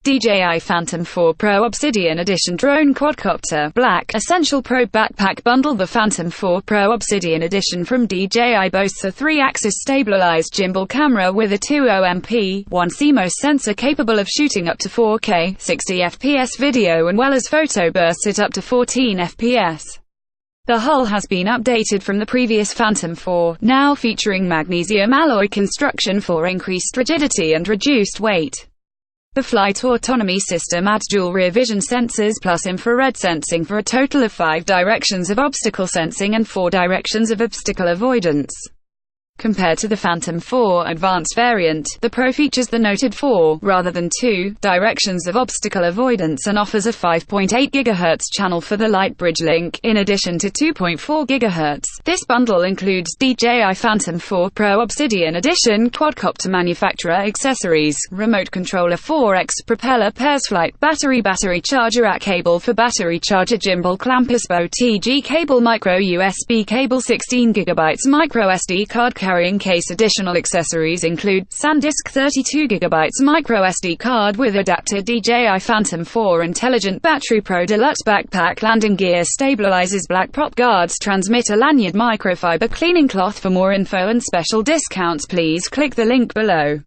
DJI Phantom 4 Pro Obsidian Edition Drone Quadcopter Black Essential Pro Backpack Bundle. The Phantom 4 Pro Obsidian Edition from DJI boasts a 3-axis stabilized gimbal camera with a 20MP, 1 CMOS sensor capable of shooting up to 4K, 60 FPS video and well as photo bursts at up to 14 FPS. The hull has been updated from the previous Phantom 4, now featuring magnesium alloy construction for increased rigidity and reduced weight. The FlightAutonomy system adds dual rear vision sensors plus infrared sensing for a total of 5 directions of obstacle sensing and 4 directions of obstacle avoidance. Compared to the Phantom 4 Advanced variant, the Pro features the noted 4, rather than 2, directions of obstacle avoidance and offers a 5.8 GHz channel for the Lightbridge link, in addition to 2.4 GHz. This bundle includes DJI Phantom 4 Pro Obsidian Edition, QuadcopterManufacturer accessories, remote controller 4x propeller, PairsFlight, BatteryBattery, ChargerAC cable for battery, ChargerGimbal, ClampUSB, OTG cable, microUSB cable, 16 GB microSD card. Carrying CaseAdditional accessories include Sandisk 32GB microSD card with Adapter DJI Phantom 4 Intelligent Battery, Pro Deluxe backpack, landing gear, stabilizes, black prop, GuardsTransmitter, LanyardMicrofiber, cleaning cloth. For more info and special discounts, please click the link below.